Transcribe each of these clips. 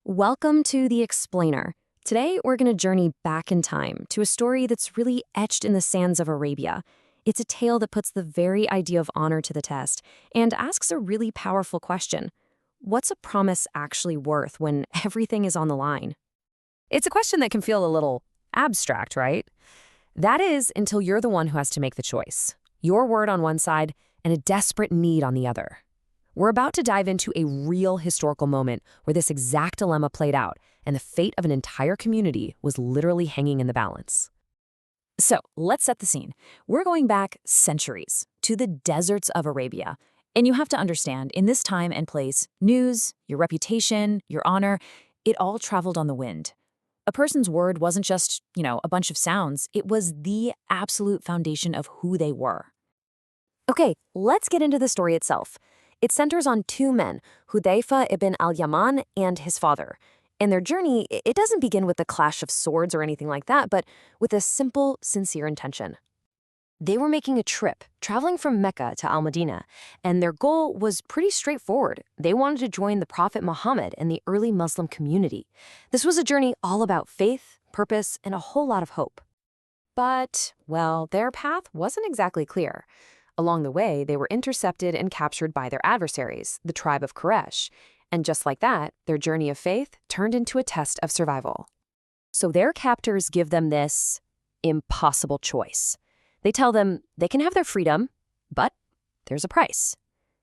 Welcome to The Explainer. Today, we're going to journey back in time to a story that's really etched in the sands of Arabia. It's a tale that puts the very idea of honor to the test and asks a really powerful question. What's a promise actually worth when everything is on the line? It's a question that can feel a little abstract, right? That is until you're the one who has to make the choice. Your word on one side and a desperate need on the other. We're about to dive into a real historical moment where this exact dilemma played out and the fate of an entire community was literally hanging in the balance. So, let's set the scene. We're going back centuries to the deserts of Arabia. And you have to understand, in this time and place, news, your reputation, your honor, it all traveled on the wind. A person's word wasn't just, a bunch of sounds. It was the absolute foundation of who they were. Okay, let's get into the story itself. It centers on two men, Hudayfa ibn al-Yaman and his father. And their journey, it doesn't begin with the clash of swords or anything like that, but with a simple, sincere intention. They were making a trip, traveling from Mecca to Al-Madinah, and their goal was pretty straightforward. They wanted to join the Prophet Muhammad and the early Muslim community. This was a journey all about faith, purpose, and a whole lot of hope. But, well, their path wasn't exactly clear. Along the way, they were intercepted and captured by their adversaries, the tribe of Quraysh. And just like that, their journey of faith turned into a test of survival. So their captors give them this impossible choice. They tell them they can have their freedom, but there's a price.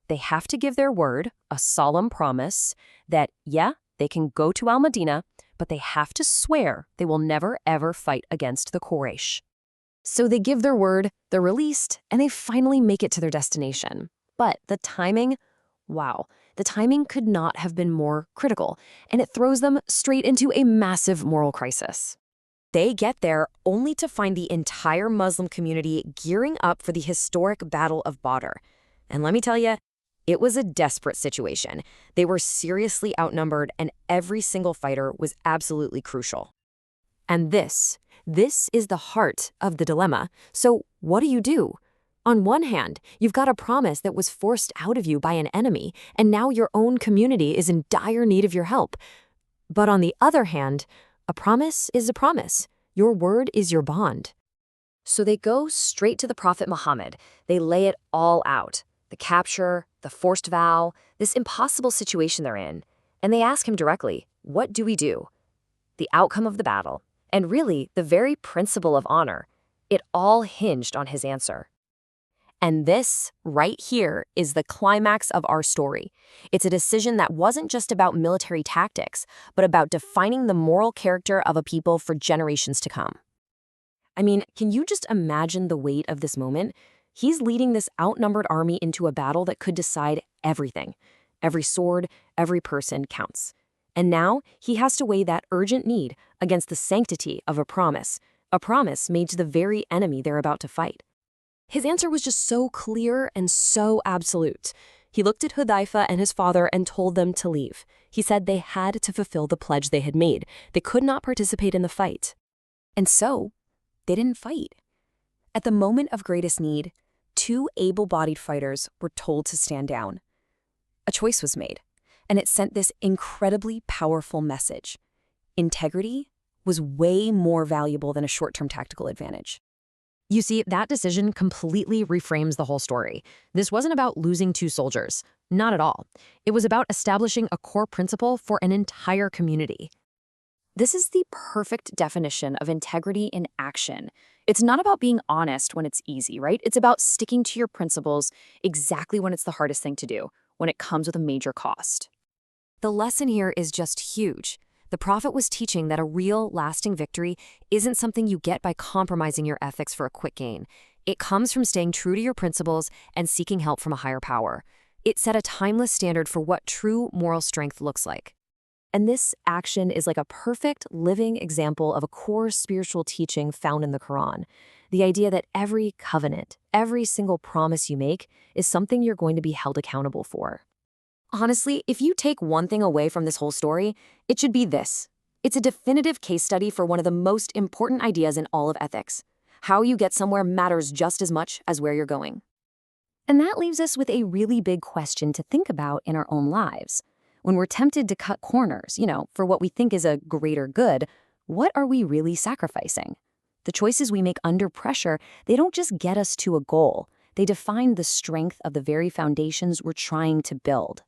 They have to give their word, a solemn promise, that, they can go to Al-Madinah, but they have to swear they will never ever fight against the Quraysh. So they give their word, they're released, and they finally make it to their destination. But the timing, the timing could not have been more critical, and it throws them straight into a massive moral crisis. They get there only to find the entire Muslim community gearing up for the historic Battle of Badr. And let me tell you, it was a desperate situation. They were seriously outnumbered, and every single fighter was absolutely crucial. And this is the heart of the dilemma. So what do? On one hand, you've got a promise that was forced out of you by an enemy, and now your own community is in dire need of your help. But on the other hand, a promise is a promise. Your word is your bond. So they go straight to the Prophet Muhammad. They lay it all out. The capture, the forced vow, this impossible situation they're in. And they ask him directly, what do we do? The outcome of the battle, and really the very principle of honor, it all hinged on his answer. And this, right here, is the climax of our story. It's a decision that wasn't just about military tactics, but about defining the moral character of a people for generations to come. I mean, can you just imagine the weight of this moment? He's leading this outnumbered army into a battle that could decide everything. Every sword, every person counts. And now he has to weigh that urgent need against the sanctity of a promise made to the very enemy they're about to fight. His answer was just so clear and so absolute. He looked at Hudayfa and his father and told them to leave. He said they had to fulfill the pledge they had made. They could not participate in the fight. And so, they didn't fight. At the moment of greatest need, two able-bodied fighters were told to stand down. A choice was made, and it sent this incredibly powerful message. Integrity was way more valuable than a short-term tactical advantage. You see, that decision completely reframes the whole story. This wasn't about losing two soldiers. Not at all. It was about establishing a core principle for an entire community. This is the perfect definition of integrity in action. It's not about being honest when it's easy, right? It's about sticking to your principles exactly when it's the hardest thing to do, when it comes with a major cost. The lesson here is just huge. The Prophet was teaching that a real, lasting victory isn't something you get by compromising your ethics for a quick gain. It comes from staying true to your principles and seeking help from a higher power. It set a timeless standard for what true moral strength looks like. And this action is like a perfect living example of a core spiritual teaching found in the Quran. The idea that every covenant, every single promise you make is something you're going to be held accountable for. Honestly, if you take one thing away from this whole story, it should be this. It's a definitive case study for one of the most important ideas in all of ethics. How you get somewhere matters just as much as where you're going. And that leaves us with a really big question to think about in our own lives. When we're tempted to cut corners, for what we think is a greater good, what are we really sacrificing? The choices we make under pressure, they don't just get us to a goal. They define the strength of the very foundations we're trying to build.